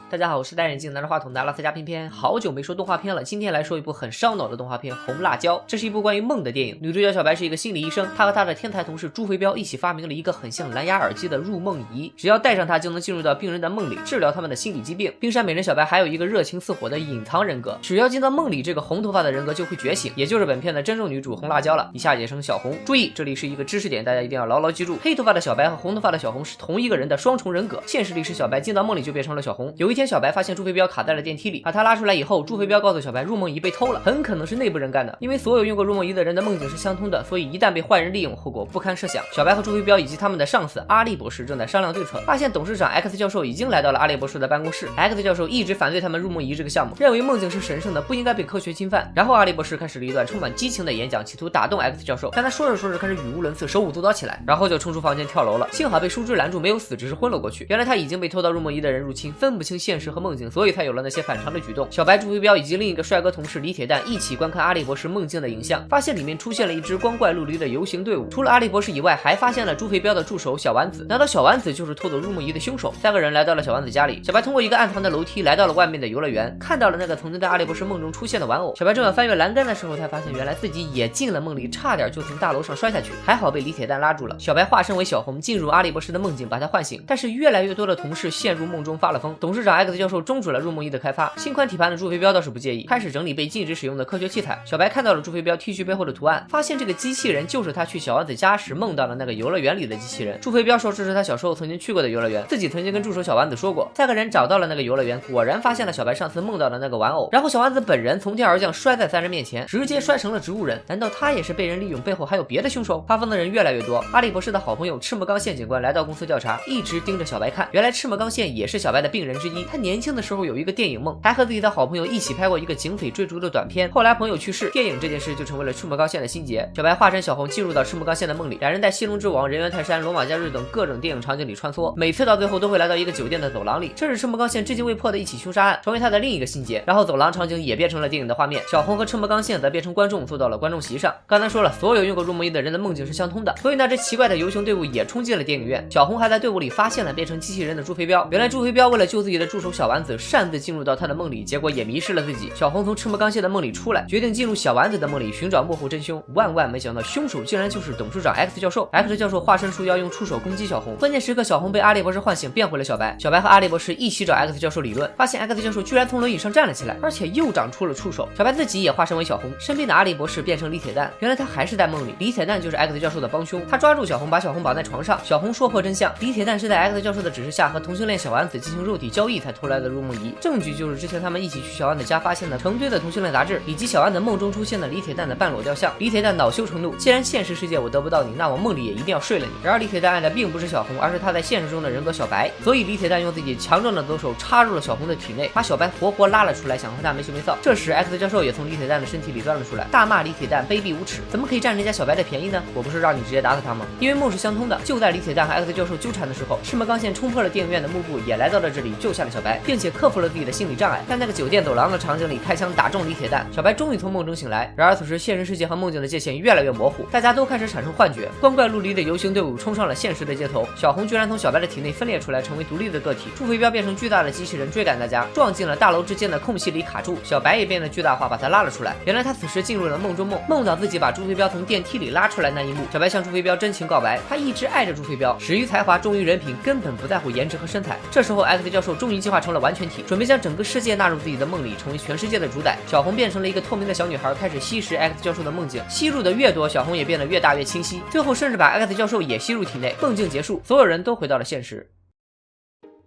大家好，我是戴眼镜拿着话筒的阿拉斯加偏偏，好久没说动画片了，今天来说一部很烧脑的动画片《红辣椒》。这是一部关于梦的电影，女主角小白是一个心理医生，她和她的天才同事猪肥膘一起发明了一个很像蓝牙耳机的入梦仪，只要戴上它就能进入到病人的梦里，治疗他们的心理疾病。冰山美人小白还有一个热情似火的隐藏人格，只要进到梦里，这个红头发的人格就会觉醒，也就是本片的真正女主红辣椒了，以下简称小红。注意，这里是一个知识点，大家一定要牢牢记住，黑头发的小白和红头发的小红是同一个人的双重人格。现实里是小白进到梦里就变成了小红。有一天，小白发现猪肥膘卡在了电梯里，把他拉出来以后，猪肥膘告诉小白，入梦仪被偷了，很可能是内部人干的，因为所有用过入梦仪的人的梦境是相通的，所以一旦被坏人利用，后果不堪设想。小白和猪肥膘以及他们的上司阿笠博士正在商量对策，发现董事长 X 教授已经来到了阿笠博士的办公室。X 教授一直反对他们入梦仪这个项目，认为梦境是神圣的，不应该被科学侵犯。然后阿笠博士开始了一段充满激情的演讲，企图打动 X 教授，但他说着说着开始语无伦次，手舞足蹈起来，然后就冲出房间跳楼了。幸好被树枝拦住，没有死，只是昏了过去。原来他已经被偷到入梦仪的人入侵，分不清现实和梦境，所以才有了那些反常的举动。小白、猪肥膘以及另一个帅哥同事李铁蛋一起观看阿笠博士梦境的影像，发现里面出现了一支光怪陆离的游行队伍。除了阿笠博士以外，还发现了猪肥膘的助手小丸子。难道小丸子就是偷走入梦仪的凶手？三个人来到了小丸子家里，小白通过一个暗藏的楼梯来到了外面的游乐园，看到了那个曾经在阿笠博士梦中出现的玩偶。小白正要翻越栏杆的时候，才发现原来自己也进了梦里，差点就从大楼上摔下去，还好被李铁蛋拉住了。小白化身为小红，进入阿笠博士的梦境，把他唤醒。但是越来越多的同事陷入梦中发了疯，董事长 X 教授终止了入梦仪的开发。心宽体盘的猪肥膘倒是不介意，开始整理被禁止使用的科学器材。小白看到了猪肥膘 T 恤背后的图案，发现这个机器人就是他去小丸子家时梦到的那个游乐园里的机器人。猪肥膘说这是他小时候曾经去过的游乐园，自己曾经跟助手小丸子说过。三个人找到了那个游乐园，果然发现了小白上次梦到的那个玩偶。然后小丸子本人从天而降，摔在三人面前，直接摔成了植物人。难道他也是被人利用，背后还有别的凶手？发疯的人越来越多。阿笠博士的好朋友赤木刚宪警官来到公司调查，一直盯着小白看。原来赤木刚宪也是小白的病人之一，他年轻的时候有一个电影梦，还和自己的好朋友一起拍过一个警匪追逐的短片。后来朋友去世，电影这件事就成为了赤木刚宪的心结。小白化身小红进入到赤木刚宪的梦里，两人在西龙之王、人猿泰山、罗马假日等各种电影场景里穿梭，每次到最后都会来到一个酒店的走廊里，这是赤木刚宪至今未破的一起凶杀案，成为他的另一个心结。然后走廊场景也变成了电影的画面，小红和赤木刚宪则变成观众，坐到了观众席上。刚才说了，所有用过入梦仪的人的梦境是相通的，所以那支奇怪的游行队伍也冲进了电影院。小红还在队伍里发现了变成机器人的猪肥膘，原来猪肥膘为了救自己的助手小丸子，擅自进入到他的梦里，结果也迷失了自己。小红从赤木刚宪的梦里出来，决定进入小丸子的梦里寻找幕后真凶。万万没想到，凶手竟然就是董事长 X 教授。X 教授化身树妖，用触手攻击小红。关键时刻，小红被阿笠博士唤醒，变回了小白。小白和阿笠博士一起找 X 教授理论，发现 X 教授居然从轮椅上站了起来，而且又长出了触手。小白自己也化身为小红，身边的阿笠博士变成李铁蛋。原来他还是在梦里，李铁蛋就是 X 教授的帮凶。他抓住小红，把小红绑在床上。小红说破真相，李铁蛋是在 X 教授的指示下和同性恋小丸子进行肉体交易才偷来的入梦仪。证据就是之前他们一起去小丸子家发现的成堆的同性恋杂志，以及小丸子梦中出现的李铁蛋的半裸雕像。李铁蛋恼羞成怒，既然现实世界我得不到你，那我梦里也一定要睡了你。然而李铁蛋爱的并不是小红，而是他在现实中的人格小白，所以李铁蛋用自己强壮的左手插入了小红的体内，把小白活活拉了出来，想和他没羞没臊。这时 X 教授也从李铁蛋的身体里钻了出来，大骂李铁蛋卑鄙无耻，怎么可以占人家小白的便宜呢？我不是让你直接打死他吗？因为梦是相通的。就在李铁蛋和 X 教授纠缠的时候，赤木刚宪冲破了电影院的幕布，也来到了这里，救下了小白，并且克服了自己的心理障碍，在那个酒店走廊的场景里开枪打中李铁蛋，小白终于从梦中醒来。然而此时现实世界和梦境的界限越来越模糊，大家都开始产生幻觉，光怪陆离的游行队伍冲上了现实的街头。小红居然从小白的体内分裂出来，成为独立的个体。猪肥膘变成巨大的机器人追赶大家，撞进了大楼之间的空隙里卡住。小白也变得巨大化，把他拉了出来。原来他此时进入了梦中梦，梦到自己把猪肥膘从电梯里拉出来那一幕。小白向猪肥膘真情告白，他一直爱着猪肥膘，始于才华，忠于人品，根本不在乎颜值和身材。这时候 X 教授终于进化成了完全体，准备将整个世界纳入自己的梦里，成为全世界的主宰。小红变成了一个透明的小女孩，开始吸食 X 教授的梦境，吸入的越多，小红也变得越大越清晰，最后甚至把 X 教授也吸入体内。梦境结束，所有人都回到了现实。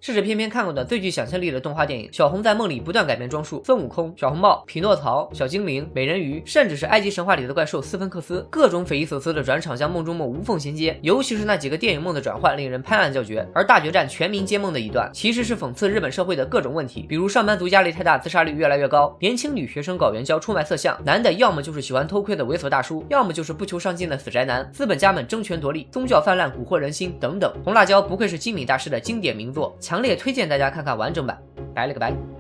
是指偏偏看过的最具想象力的动画电影。小红在梦里不断改变装束，孙悟空、小红帽、匹诺曹、小精灵、美人鱼，甚至是埃及神话里的怪兽斯芬克斯，各种匪夷所思的转场将梦中梦无缝衔接。尤其是那几个电影梦的转换，令人拍案叫绝。而大决战全民皆梦的一段，其实是讽刺日本社会的各种问题，比如上班族压力太大，自杀率越来越高；年轻女学生搞援交出卖色相，男的要么就是喜欢偷窥的猥琐大叔，要么就是不求上进的死宅男；资本家们争权夺利，宗教泛滥蛊惑人心等等。红辣椒不愧是金敏大师的经典名作，强烈推荐大家看看完整版。拜了个拜。